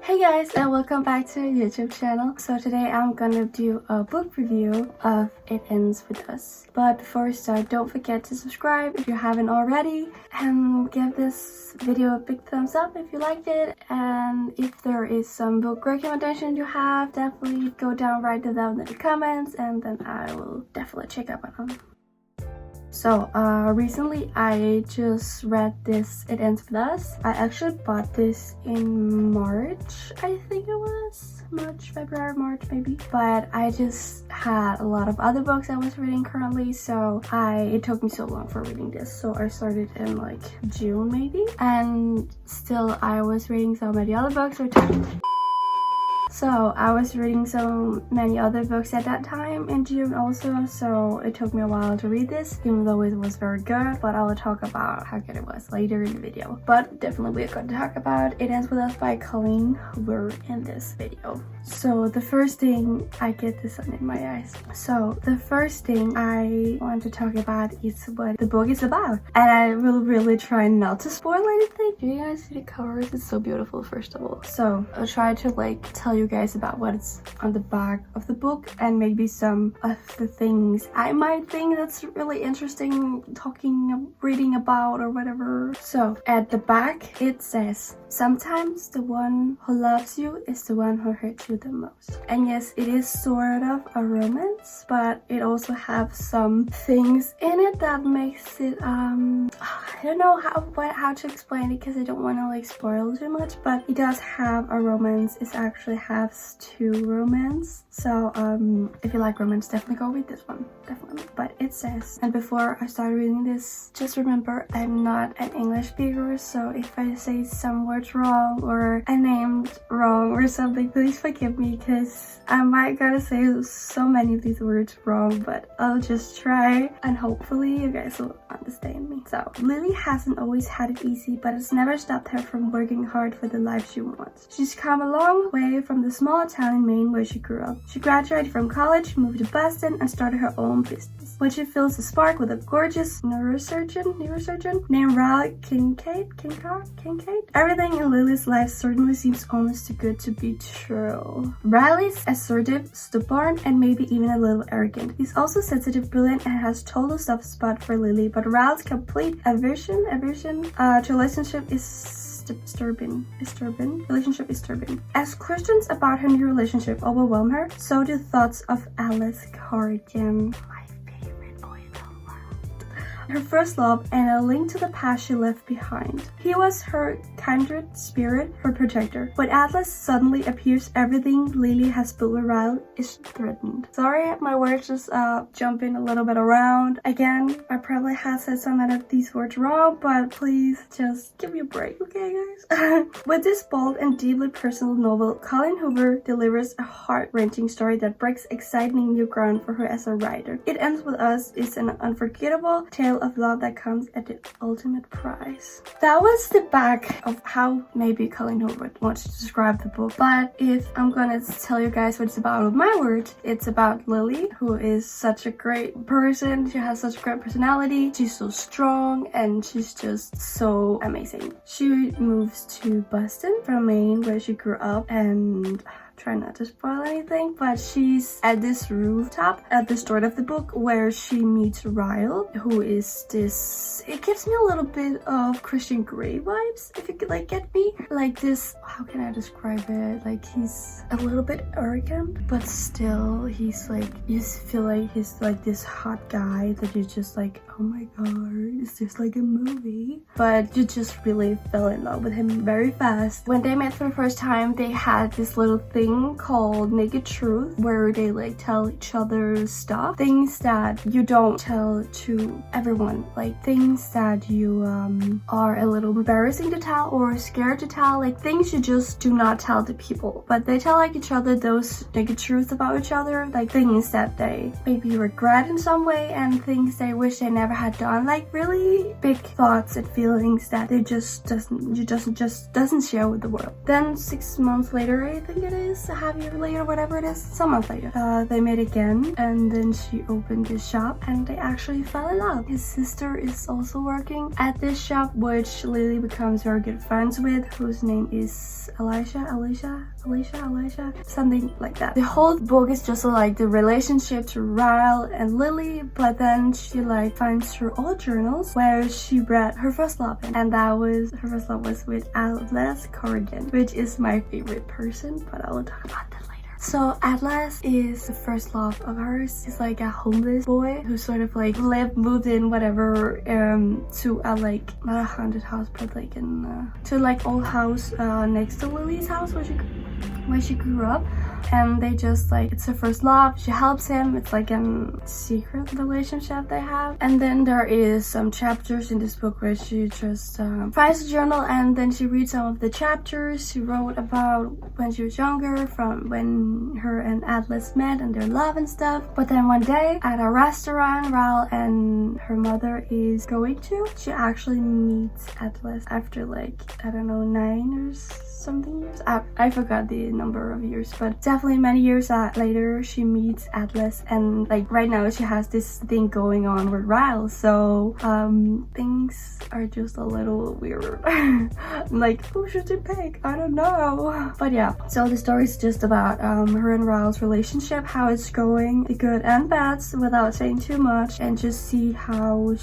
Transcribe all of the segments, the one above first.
Hey guys, and welcome back to our YouTube channel. So today I'm gonna do a book review of It Ends With Us. But before we start, don't forget to subscribe if you haven't already, and give this video a big thumbs up if you liked it. And if there is some book recommendation you have, definitely go down, write them down in the comments, and then I will definitely check up on them. So recently I just read this It Ends With Us. I actually bought this in March, I think it was February, March maybe. But I just had a lot of other books I was reading currently, so it took me so long for reading this. So I started in like June maybe, and still I was reading so many other books. So I was reading so many other books at that time in June also, so it took me a while to read this, even though it was very good. But I will talk about how good it was later in the video. But definitely we're going to talk about It Ends With Us by Colleen Hoover in this video. So the first thing, I get the sun in my eyes. So the first thing I want to talk about is what the book is about. And I will really try not to spoil anything. Do you guys see the covers? It's so beautiful, first of all. So I'll try to like tell you guys about what's on the back of the book, and maybe some of the things I might think that's really interesting reading about or whatever. So at the back it says, sometimes the one who loves you is the one who hurts you the most. And yes, it is sort of a romance, but it also has some things in it that makes it I don't know how to explain it, because I don't want to like spoil too much, but it does have a romance. It actually has two romance. So if you like romance, definitely go read this one, definitely. But it says, and before I start reading this, just remember I'm not an English speaker, so if I say some words wrong or I named wrong or something, please forgive me, because I might gotta say so many of these words wrong, but I'll just try and hopefully you guys will understand me. So Lily hasn't always had it easy, but it's never stopped her from working hard for the life she wants. She's come a long way from the small town in Maine where she grew up. She graduated from college, moved to Boston, and started her own business, when she fills the spark with a gorgeous neurosurgeon named Riley Kincaid. Everything in Lily's life certainly seems almost too good to be true. Riley's assertive, stubborn, and maybe even a little arrogant. He's also sensitive, brilliant, and has total soft spot for Lily, but Riley's complete aversion to relationship is disturbing. As questions about her new relationship overwhelm her, so do thoughts of Alice Corrigan, my favorite boy in the world, her first love, and a link to the past she left behind. He was her kindred spirit, her protector. When Atlas suddenly appears, everything Lily has built around is threatened. Sorry, my words just jumping a little bit around. Again, I probably have said some of these words wrong, but please just give me a break, okay guys? With this bold and deeply personal novel, Colleen Hoover delivers a heart-wrenching story that breaks exciting new ground for her as a writer. It Ends With Us is an unforgettable tale of love that comes at the ultimate price. That was the back of how maybe Colleen Hoover wants to describe the book. But if I'm gonna tell you guys what it's about with my words, it's about Lily, who is such a great person. She has such a great personality. She's so strong and she's just so amazing. She moves to Boston from Maine, where she grew up, and try not to spoil anything, but she's at this rooftop at the start of the book where she meets Ryle, who is this, it gives me a little bit of Christian Grey vibes, if you could like get me. Like this, how can I describe it? Like he's a little bit arrogant, but still he's like, you feel like he's like this hot guy that you just like, oh my god, it's just like a movie. But you just really fell in love with him very fast. When they met for the first time, they had this little thing called Naked Truth, where they like tell each other stuff, things that you don't tell to everyone, like things that you are a little embarrassing to tell or scared to tell, like things you just do not tell to people, but they tell like each other those naked truths about each other, like things that they maybe regret in some way and things they wish they never had done, like really big thoughts and feelings that they just doesn't share with the world. Then 6 months later, I think it is, this a half year later, whatever it is, some month later, they met again, and then she opened this shop and they actually fell in love. His sister is also working at this shop, which Lily becomes very good friends with, whose name is Alicia, something like that. The whole book is just like the relationship to Ryle and Lily, but then she like finds her old journals where she read her first love in, and her first love was with Atlas Corrigan, which is my favorite person, but I will talk about that later. So Atlas is the first love of hers. He's like a homeless boy who sort of like moved in whatever to a like not a haunted house, but like to like old house next to Lily's house where she grew up. And they just like, it's her first love, she helps him, it's like a secret relationship they have. And then there is some chapters in this book where she just finds a journal and then she reads some of the chapters she wrote about when she was younger, from when her and Atlas met and their love and stuff. But then one day at a restaurant Ryle and her mother is going to, she actually meets Atlas after like, I don't know, 9 or something years. I forgot the number of years, but definitely many years later she meets Atlas, and like right now she has this thing going on with Ryle, so things are just a little weird. Like, who should she pick? I don't know. But yeah, so the story is just about her and Ryle's relationship, how it's going, the good and bads, without saying too much, and just see how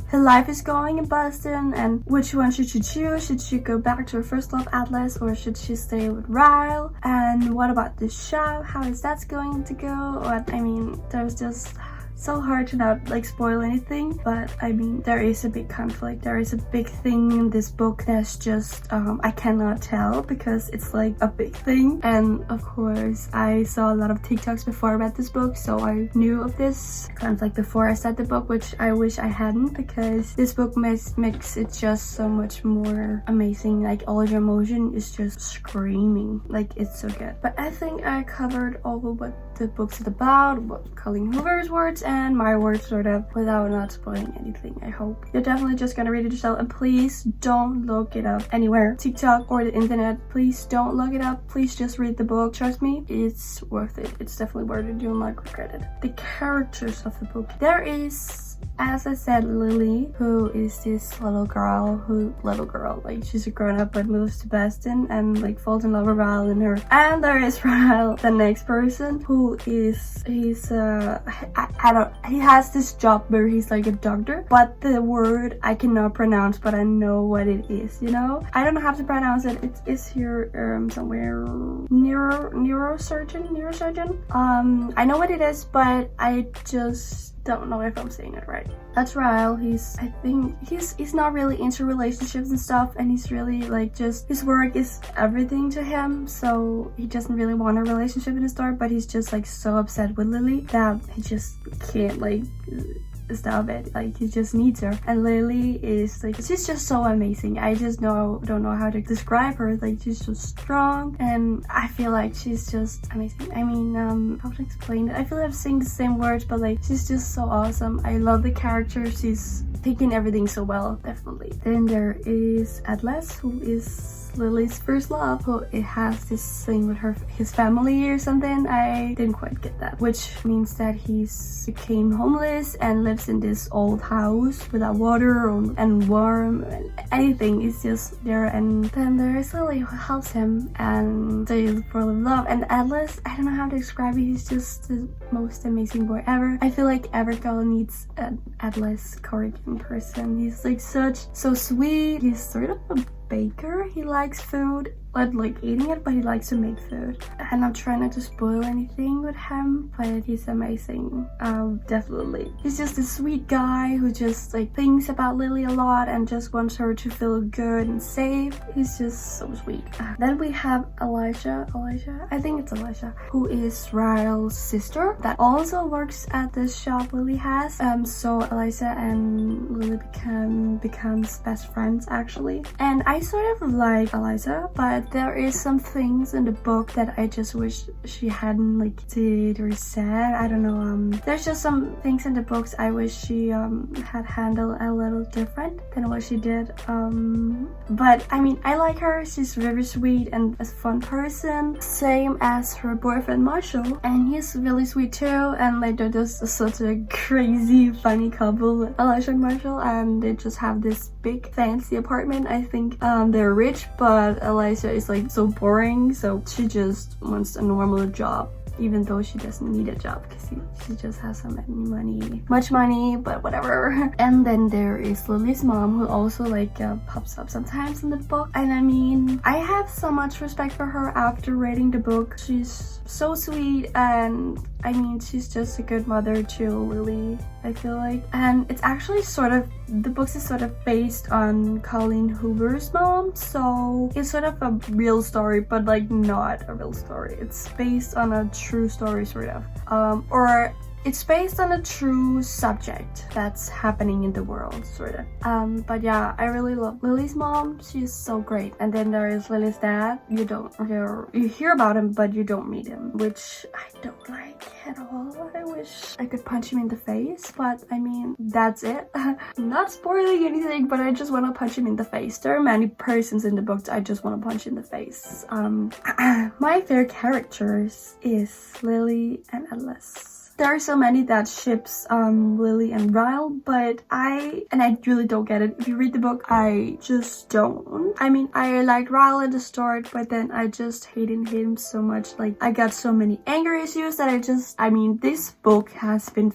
her life is going in Boston, and which one should she choose. Should she go back to her first love Atlas, or should she stay with Ryle? And what about the shop? How is that going to go? I mean, there's just so hard to not like spoil anything, but I mean, there is a big conflict, there is a big thing in this book that's just I cannot tell because it's like a big thing. And of course I saw a lot of TikToks before I read this book, so I knew of this conflict before I started the book, which I wish I hadn't, because this book makes it just so much more amazing. Like, all of your emotion is just screaming, like it's so good. But I think I covered all of what the book's about, what Colleen Hoover's words and my words, sort of, without not spoiling anything. I hope you're definitely just gonna read it yourself, and please don't look it up anywhere, TikTok or the internet. Please don't look it up, please just read the book. Trust me, it's worth it. It's definitely worth it. You'll not regret it. The characters of the book, there is, as I said, Lily, who is this little girl, like she's a grown-up but moves to Boston and like falls in love with Ryle and her. And there is Ryle, the next person, who is, he has this job where he's like a doctor, but the word I cannot pronounce, but I know what it is, you know? I don't know how to pronounce it. It is here somewhere, neurosurgeon. I know what it is, but I just don't know if I'm saying it right. That's Ryle. I think he's not really into relationships and stuff, and he's really like, just his work is everything to him, so he doesn't really want a relationship in the start, but he's just like so upset with Lily that he just can't like stop it. Like, he just needs her. And Lily is like, she's just so amazing. I just don't know how to describe her. Like, she's so strong, and I feel like she's just amazing. I mean, how to explain it? I feel like I'm saying the same words, but like, she's just so awesome. I love the character. She's taking everything so well, definitely. Then there is Atlas, who is Lily's first love, who it has this thing with his family or something. I didn't quite get that, which means that he's became homeless and lives in this old house without water and warm and anything. Is just there. And then there is Lily, who helps him, and they fall in love. And Atlas, I don't know how to describe it, he's just the most amazing boy ever. I feel like every girl needs an Atlas Corrigan person. He's like so sweet. He's sort of a baker. He likes food, not like eating it, but he likes to make food. And I'm trying not to spoil anything with him, but he's amazing. Definitely, he's just a sweet guy who just like thinks about Lily a lot and just wants her to feel good and safe. He's just so sweet. Then we have Alicia, I think it's Alicia, who is Ryle's sister that also works at this shop Lily has. So Alicia and Lily becomes best friends, actually. And I I sort of like Eliza, but there is some things in the book that I just wish she hadn't like did or said. I don't know. There's just some things in the books I wish she had handled a little different than what she did. But I mean, I like her. She's very sweet and a fun person. Same as her boyfriend Marshall, and he's really sweet too. And like they're just such a crazy, funny couple, Eliza and Marshall, and they just have this big fancy apartment. I think they're rich, but Eliza is like so boring, so she just wants a normal job, even though she doesn't need a job because she just has so much money, but whatever. And then there is Lily's mom, who also like pops up sometimes in the book, and I mean, I have so much respect for her after reading the book. She's so sweet, and I mean, she's just a good mother to Lily, I feel like. And it's actually the books is sort of based on Colleen Hoover's mom, so it's sort of a real story, but like not a real story. It's based on a true story, sort of. Or it's based on a true subject that's happening in the world, sort of. But yeah, I really love Lily's mom. She's so great. And then there is Lily's dad. You hear about him, but you don't meet him, which I don't like at all. I wish I could punch him in the face, but I mean, that's it. I'm not spoiling anything, but I just want to punch him in the face. There are many persons in the book I just want to punch in the face. My favorite characters is Lily and Atlas. There are so many that ships Lily and Ryle, but I really don't get it. If you read the book, I just don't. I mean, I liked Ryle at the start, but then I just hated him so much. Like, I got so many anger issues that I mean, this book has been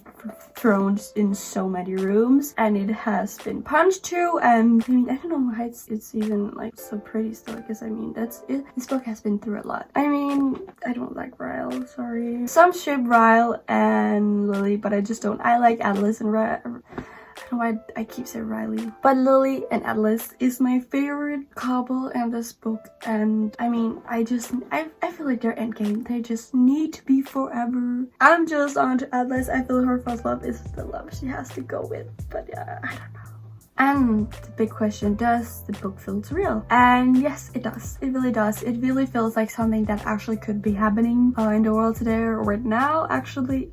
thrown in so many rooms, and it has been punched too, and I mean, I don't know why it's even like so pretty still, because I mean, that's it. This book has been through a lot. I mean, I don't like Ryle, sorry. Some ship Ryle and Lily, but I just don't. I like Atlas and I don't know why I keep saying Riley, but Lily and Atlas is my favorite couple in this book. And I mean, I feel like they're endgame. They just need to be forever. I'm just on to Atlas. I feel her first love is the love she has to go with, but yeah, I don't know. And the big question, does the book feel real? And yes, it does. It really does. It really feels like something that actually could be happening in the world today or right now, actually.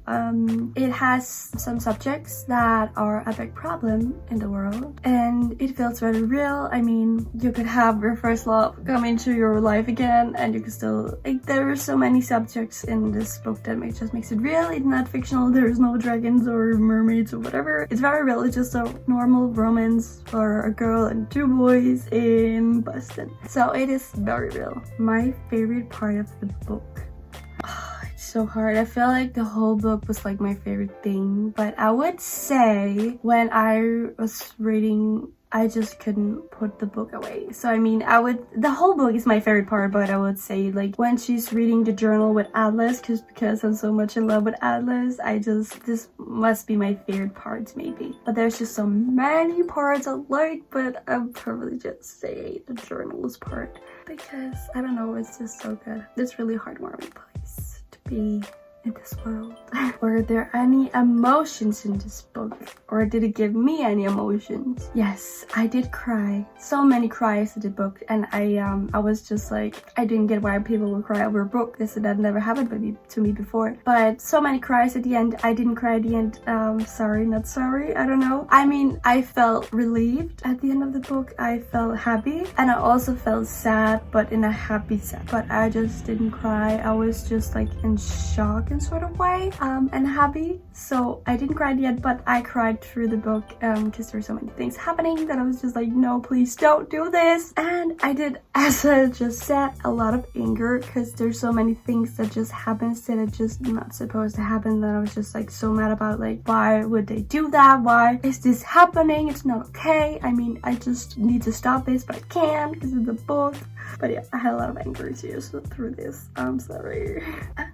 It has some subjects that are a big problem in the world, and it feels very real. I mean, you could have your first love come into your life again, and you could still, like, there are so many subjects in this book that just makes it real. It's not fictional. There's no dragons or mermaids or whatever. It's very real. It's just a normal romance for a girl and two boys in Boston. So it is very real. My favorite part of the book. It's so hard. I feel like the whole book was like my favorite thing, but I would say when I was reading, I just couldn't put the book away. So I mean, the whole book is my favorite part, but I would say like when she's reading the journal with Atlas, because I'm so much in love with Atlas, this must be my favorite part maybe. But there's just so many parts I like, but I'll probably just say the journals part, because I don't know, it's just so good. It's really heartwarming place to be in this world. Were there any emotions in this book, or did it give me any emotions? Yes, I did cry. So many cries in the book, and I was just like, I didn't get why people would cry over a book. That never happened to me before. But so many cries at the end. I didn't cry at the end. Sorry, not sorry. I don't know. I mean, I felt relieved at the end of the book. I felt happy, and I also felt sad, but in a happy sad. But I just didn't cry. I was just like in shock sort of way, and happy. So I didn't cry yet, but I cried through the book because there's so many things happening that I was just like, no, please don't do this. And I did, as I just said, a lot of anger, because there's so many things that just happens that are just not supposed to happen, that I was just like so mad about, like, why would they do that? Why is this happening? It's not okay. I mean, I just need to stop this, but I can't because of the book. But yeah, I had a lot of anger issues through this. I'm sorry.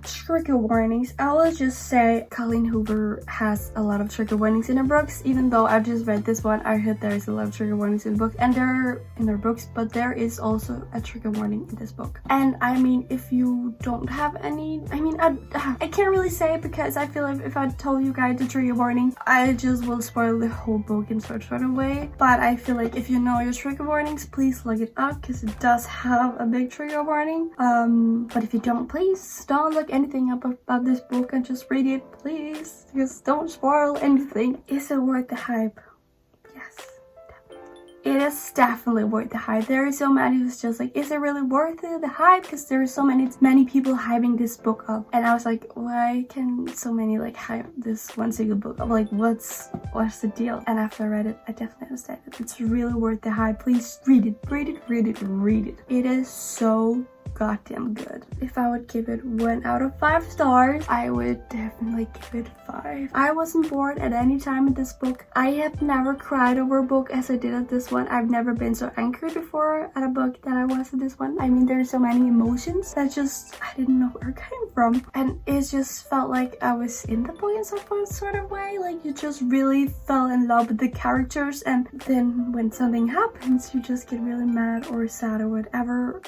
Trigger warnings. I will just say Colleen Hoover has a lot of trigger warnings in her books. Even though I've just read this one, I heard there is a lot of trigger warnings in the book, and they're in their books, but there is also a trigger warning in this book. And I mean, if you don't have any, I mean, I can't really say it because I feel like if I told you guys the trigger warning, I just will spoil the whole book in such a way. But I feel like if you know your trigger warnings, please look it up because it does have a big trigger warning. But if you don't, please don't look anything up about this book and just read it, please. Just don't spoil anything. Is it worth the hype? Yes. It is definitely worth the hype. There are so many who's just like, is it really worth it, the hype? Because there are so many people hyping this book up, and I was like, why can so many like hype this one single book up? Like, what's the deal? And after I read it, I definitely understand it. It's really worth the hype. Please read it, read it, read it, read it. It is so goddamn good. If I would give it 1 out of 5 stars, I would definitely give it 5. I wasn't bored at any time in this book. I have never cried over a book as I did at this one. I've never been so angry before at a book that I was at this one. I mean, there's so many emotions that just I didn't know where it came from, and it just felt like I was in the book in some sort of way. Like, you just really fell in love with the characters, and then when something happens, you just get really mad or sad or whatever.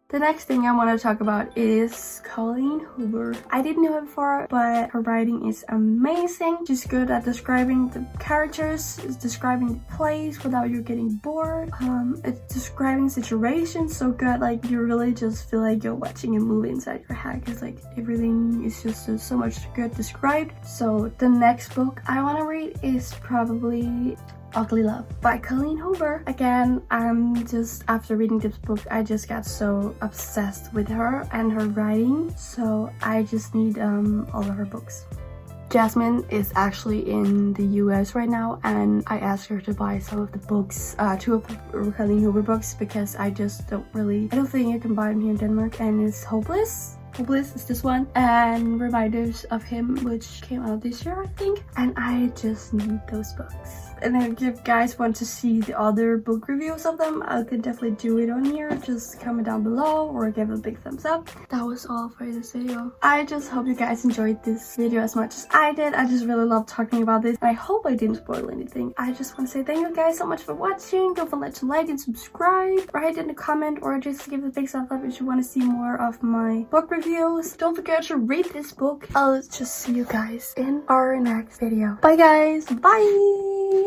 The next thing I want to talk about is Colleen Hoover. I didn't know her before, but her writing is amazing. She's good at describing the characters, describing the place without you getting bored. It's describing situations so good, like you really just feel like you're watching a movie inside your head, because like everything is just so much good described. So the next book I want to read is probably Ugly Love by Colleen Hoover. Again, after reading this book, I just got so obsessed with her and her writing, so I just need all of her books. Jasmin is actually in the US right now, and I asked her to buy some of the books, 2 of the Colleen Hoover books, because I don't think you can buy them here in Denmark, and it's Hopeless is this one, and Reminders of Him, which came out this year, I think, and I just need those books. And if you guys want to see the other book reviews of them, I can definitely do it on here. Just comment down below or give it a big thumbs up. That was all for this video. I just hope you guys enjoyed this video as much as I did. I just really love talking about this, and I hope I didn't spoil anything. I just want to say thank you guys so much for watching. Don't forget to like and subscribe, write in a comment, or just give a big thumbs up if you want to see more of my book reviews. Don't forget to read this book. I'll just see you guys in our next video. Bye guys. Bye.